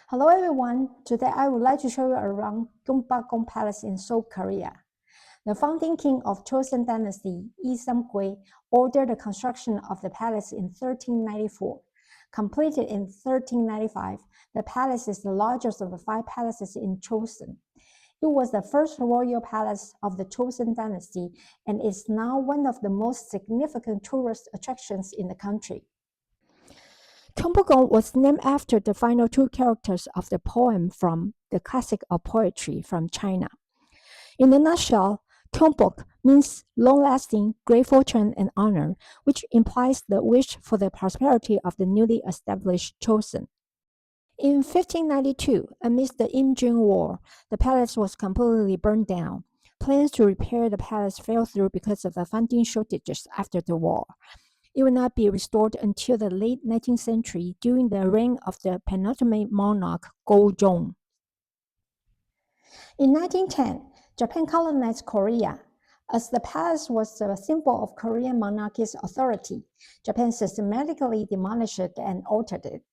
Hello everyone, today I would like to show you around Gyeongbokgung Palace in Seoul, Korea. The founding king of Joseon Dynasty, Yi Sam-gui, ordered the construction of the palace in 1394. Completed in 1395, the palace is the largest of the 5 palaces in Joseon. It was the first royal palace of the Joseon Dynasty and is now one of the most significant tourist attractions in the country. Gyeongbokgung was named after the final 2 characters of the poem from the classic of poetry from China. In a nutshell, Gyeongbok means long-lasting, great fortune and honor, which implies the wish for the prosperity of the newly established Joseon. In 1592, amidst the Imjin War, the palace was completely burned down. Plans to repair the palace fell through because of the funding shortages after the war. It would not be restored until the late 19th century during the reign of the penultimate monarch Gyeongbokgung. In 1910, Japan colonized Korea. As the palace was a symbol of Korean monarchy's authority, Japan systematically demolished it and altered it.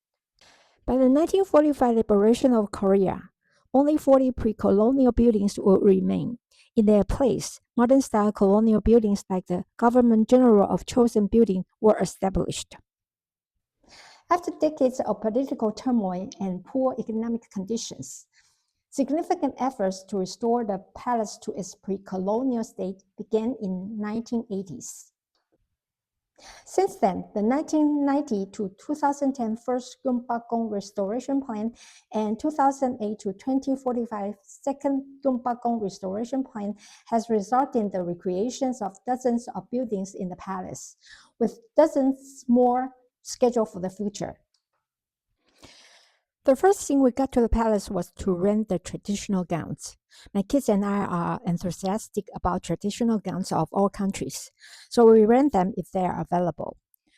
By the 1945 liberation of Korea, only 40 pre-colonial buildings would remain. In their place, modern-style colonial buildings like the Government General of Joseon Building were established. After decades of political turmoil and poor economic conditions, significant efforts to restore the palace to its pre-colonial state began in the 1980s. Since then, the 1990 to 2010 First Gyeongbokgung Restoration Plan and 2008 to 2045 Second Gyeongbokgung Restoration Plan has resulted in the recreations of dozens of buildings in the palace, with dozens more scheduled for the future. The first thing we got to the palace was to rent the traditional gowns. My kids and I are enthusiastic about traditional gowns of all countries, so we rent them if they are available.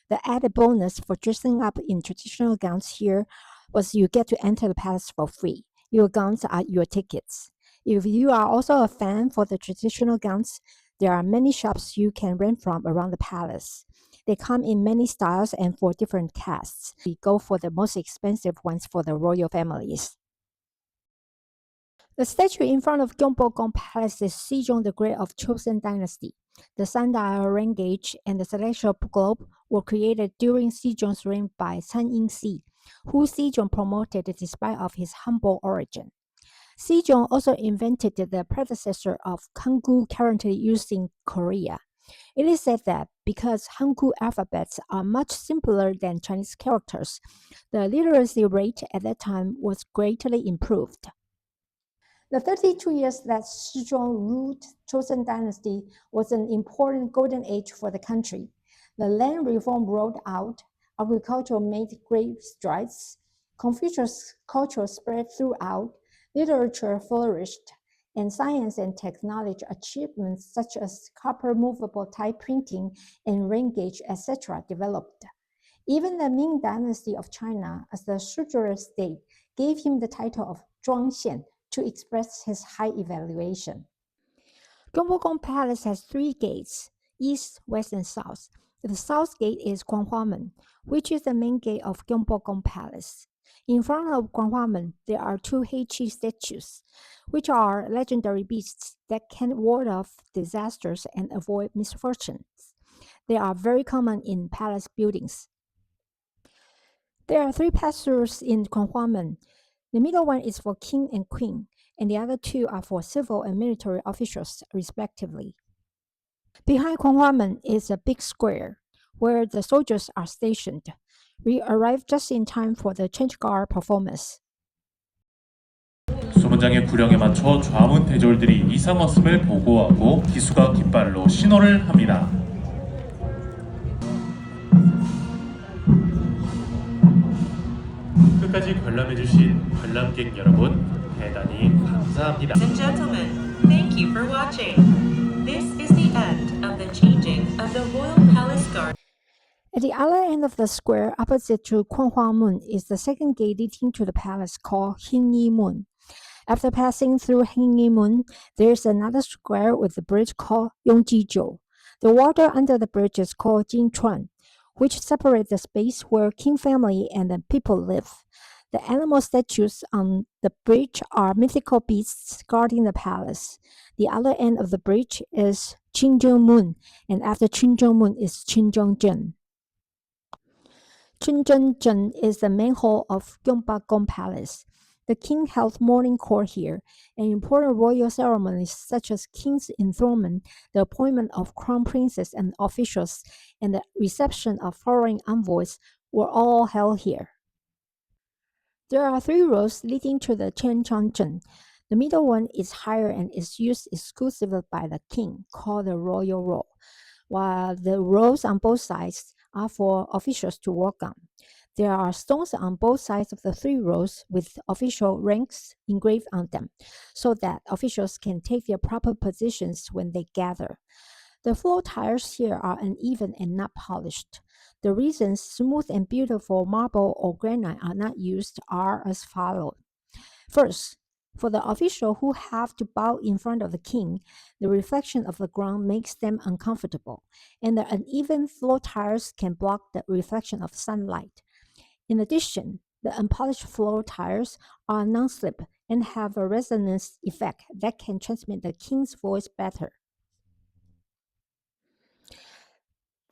The added bonus for dressing up in traditional gowns here was you get to enter the palace for free. Your gowns are your tickets. If you are also a fan for the traditional gowns, there are many shops you can rent from around the palace. They come in many styles and for different casts. We go for the most expensive ones for the royal families. The statue in front of Gyeongbokgung Palace is Sejong the Great of Joseon Dynasty. The sundial, rain gauge, and the celestial globe were created during Sejong's reign by Sun Ying-si, who Sejong promoted despite of his humble origin. Sejong also invented the predecessor of Hangul currently used in Korea. It is said that because Hangul alphabets are much simpler than Chinese characters, the literacy rate at that time was greatly improved. The 32 years that Sejong ruled Joseon Dynasty was an important golden age for the country. The land reform rolled out, agriculture made great strides, Confucius culture spread throughout, literature flourished, and science and technology achievements such as copper movable type printing and rain gauge, etc. developed. Even the Ming Dynasty of China, as the suzerain state, gave him the title of Zhuangxian to express his high evaluation. Gyeongbokgung Palace has 3 gates, east, west, and south. The south gate is Gwanghwamun, which is the main gate of Gyeongbokgung Palace. In front of Gwanghwamun, there are 2 Heichi statues, which are legendary beasts that can ward off disasters and avoid misfortunes. They are very common in palace buildings. There are 3 pass-throughs in Gwanghwamun. The middle one is for king and queen, and the other 2 are for civil and military officials, respectively. Behind Gwanghwamun is a big square, where the soldiers are stationed. We arrived just in time for the change guard performance. 수문장의 구령에 맞춰 좌문 대졸들이 이상 없음을 보고하고 기수가 깃발로 신호를 합니다. 끝까지 관람해주신 관람객 여러분, 대단히 감사합니다. Ladies and gentlemen, thank you for watching. This is the end of the changing of the Royal Palace Guard. At the other end of the square, opposite to Gwanghwamun, is the second gate leading to the palace called Hingyi-mun. After passing through Hingyi-mun, there is another square with a bridge called Yongji-jo. The water under the bridge is called Jinchuan, which separates the space where king family and the people live. The animal statues on the bridge are mythical beasts guarding the palace. The other end of the bridge is Moon, and after Moon is Chunjeongjin. Chunjeongjin is the main hall of Gyeongbokgung Palace. The king held morning court here, and important royal ceremonies such as king's enthronement, the appointment of crown princes and officials, and the reception of foreign envoys were all held here. There are 3 rows leading to the Cheonjeongjin. The middle one is higher and is used exclusively by the king, called the royal row, while the rows on both sides are for officials to walk on. There are stones on both sides of the 3 rows with official ranks engraved on them, so that officials can take their proper positions when they gather. The floor tiles here are uneven and not polished. The reasons smooth and beautiful marble or granite are not used are as follows. First, for the official who have to bow in front of the king, the reflection of the ground makes them uncomfortable, and the uneven floor tiles can block the reflection of sunlight. In addition, the unpolished floor tiles are non-slip and have a resonance effect that can transmit the king's voice better.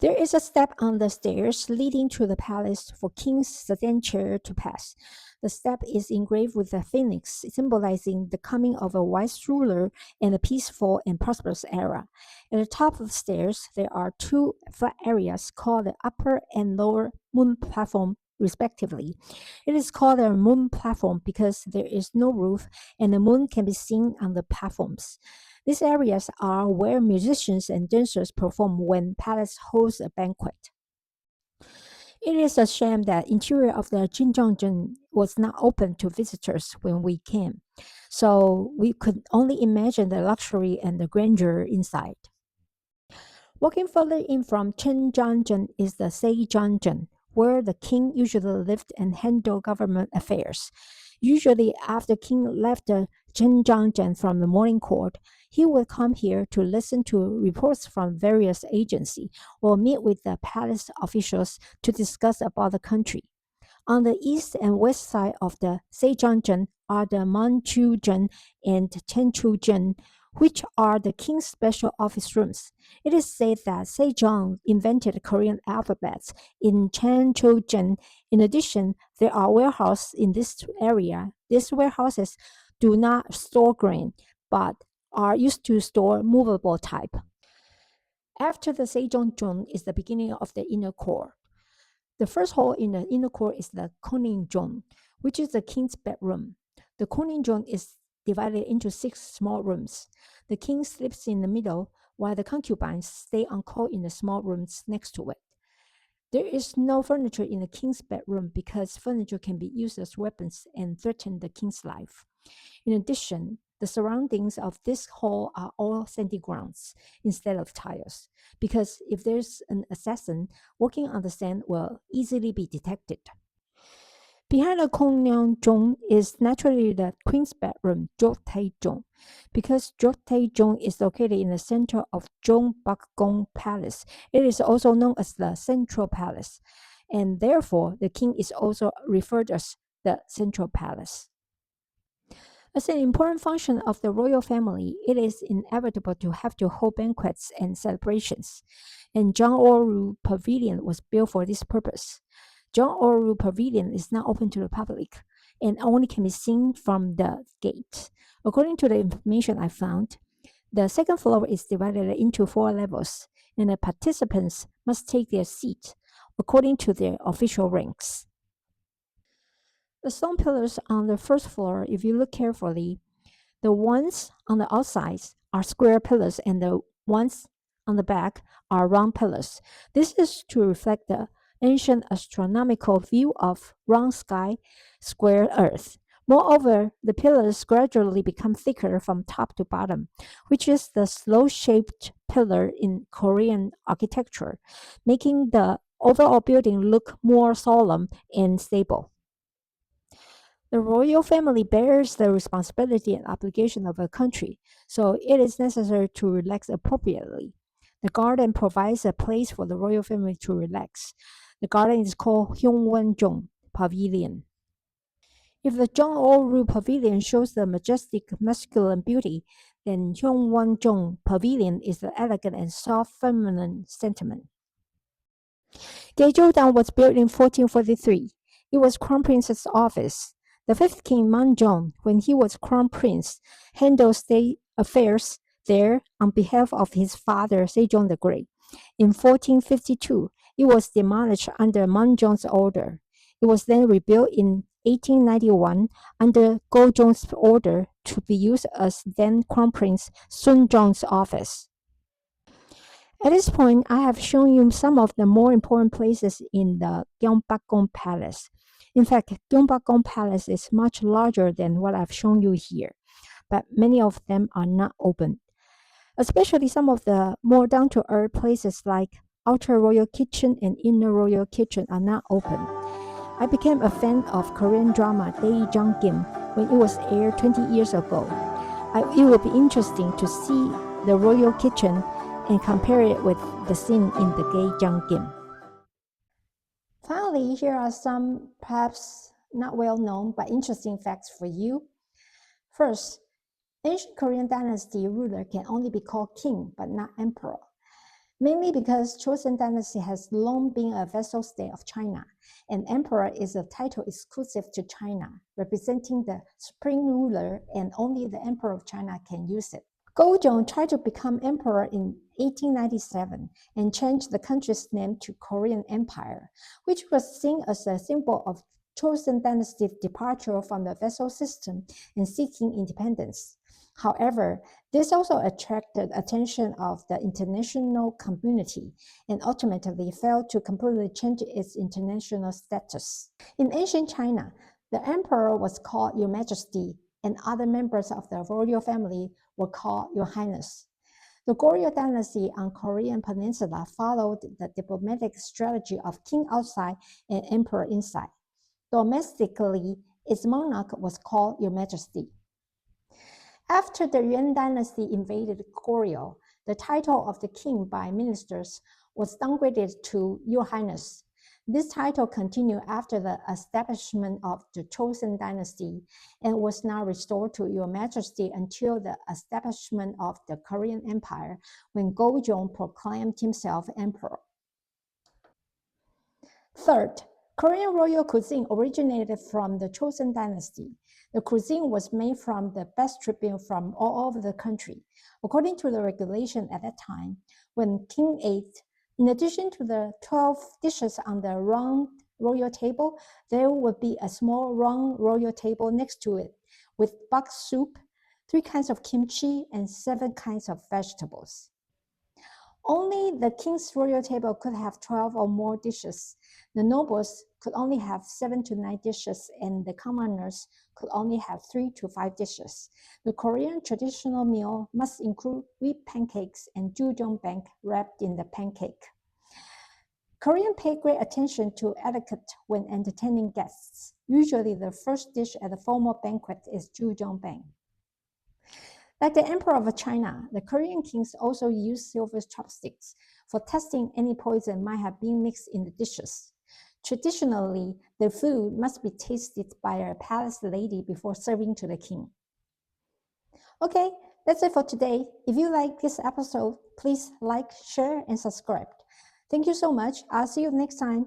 There is a step on the stairs leading to the palace for King's sedan chair to pass. The step is engraved with a phoenix, symbolizing the coming of a wise ruler in a peaceful and prosperous era. At the top of the stairs, there are 2 flat areas called the upper and lower moon platform, respectively. It is called a moon platform because there is no roof and the moon can be seen on the platforms. These areas are where musicians and dancers perform when palace holds a banquet. It is a shame that interior of the Jinjeongjin was not open to visitors when we came, so we could only imagine the luxury and the grandeur inside. Walking further in from Cheonjeongjin is the Sejeongjin, where the king usually lived and handled government affairs. Usually, after king left the Cheonjeongjin from the morning court, he would come here to listen to reports from various agencies or meet with the palace officials to discuss about the country. On the east and west side of the Sejeongjin are the Manchujin and Chenchujin, which are the king's special office rooms. It is said that Sejong invented the Korean alphabets in Chenchujin. In addition, there are warehouses in this area. These warehouses do not store grain, but are used to store movable type. After the Sejeongjin is the beginning of the inner court. The first hall in the inner court is the Koningjon, which is the king's bedroom. The Koningjon is divided into 6 small rooms. The king sleeps in the middle, while the concubines stay on call in the small rooms next to it. There is no furniture in the king's bedroom because furniture can be used as weapons and threaten the king's life. In addition, the surroundings of this hall are all sandy grounds instead of tiles, because if there's an assassin, walking on the sand will easily be detected. Behind the Kongnyeongjong is naturally the queen's bedroom, Joktaejong. Because Joktaejong is located in the center of Gyeongbokgung Palace, it is also known as the Central Palace, and therefore the king is also referred as the Central Palace. As an important function of the royal family, it is inevitable to have to hold banquets and celebrations, and Gyeongbokkgung Pavilion was built for this purpose. Gyeongbokkgung Pavilion is not open to the public and only can be seen from the gate. According to the information I found, the second floor is divided into 4 levels, and the participants must take their seat according to their official ranks. The stone pillars on the first floor, if you look carefully, the ones on the outside are square pillars and the ones on the back are round pillars. This is to reflect the ancient astronomical view of round sky, square earth. Moreover, the pillars gradually become thicker from top to bottom, which is the slow-shaped pillar in Korean architecture, making the overall building look more solemn and stable. The royal family bears the responsibility and obligation of a country, so it is necessary to relax appropriately. The garden provides a place for the royal family to relax. The garden is called Gyeongbokgung Pavilion. If the Gyeongbokgung Pavilion shows the majestic masculine beauty, then Gyeongbokgung Pavilion is the elegant and soft feminine sentiment. Gyeongbokgung was built in 1443. It was Crown Prince's office. The fifth king Manjong, when he was crown prince, handled state affairs there on behalf of his father Sejong the Great. In 1452, it was demolished under Manjong's order. It was then rebuilt in 1891 under Gojong's order to be used as then Crown Prince Sunjong's office. At this point, I have shown you some of the more important places in the Gyeongbokgung Palace. In fact, Gyeongbokgung Palace is much larger than what I've shown you here, but many of them are not open. Especially some of the more down-to-earth places like Outer Royal Kitchen and Inner Royal Kitchen are not open. I became a fan of Korean drama Dae-jang-kim when it was aired 20 years ago. It will be interesting to see the Royal Kitchen and compare it with the scene in the Dae-jang-kim. Finally, here are some perhaps not well known but interesting facts for you. First, ancient Korean dynasty ruler can only be called king but not emperor, mainly because Joseon dynasty has long been a vassal state of China, and emperor is a title exclusive to China, representing the supreme ruler, and only the emperor of China can use it. Gojong tried to become emperor in 1897 and changed the country's name to Korean Empire, which was seen as a symbol of Joseon dynasty's departure from the vassal system and seeking independence. However, this also attracted attention of the international community and ultimately failed to completely change its international status. In ancient China, the emperor was called Your Majesty, and other members of the royal family were called Your Highness. The Goryeo dynasty on Korean peninsula followed the diplomatic strategy of king outside and emperor inside. Domestically, its monarch was called Your Majesty. After the Yuan dynasty invaded Goryeo, the title of the king by ministers was downgraded to Your Highness. This title continued after the establishment of the Joseon dynasty and was now restored to Your Majesty until the establishment of the Korean Empire, when Gojong proclaimed himself emperor. Third, Korean royal cuisine originated from the Joseon dynasty. The cuisine was made from the best tribute from all over the country. According to the regulation at that time, when king ate, in addition to the 12 dishes on the round royal table, there would be a small round royal table next to it with bok soup, 3 kinds of kimchi, and 7 kinds of vegetables. Only the king's royal table could have 12 or more dishes. The nobles could only have 7 to 9 dishes, and the commoners could only have 3 to 5 dishes. The Korean traditional meal must include wheat pancakes and jjuljeongbang wrapped in the pancake. Koreans pay great attention to etiquette when entertaining guests. Usually, the first dish at a formal banquet is jjuljeongbang. Like the Emperor of China, the Korean kings also used silver chopsticks for testing any poison might have been mixed in the dishes. Traditionally, the food must be tasted by a palace lady before serving to the king. Okay, that's it for today. If you like this episode, please like, share, and subscribe. Thank you so much. I'll see you next time.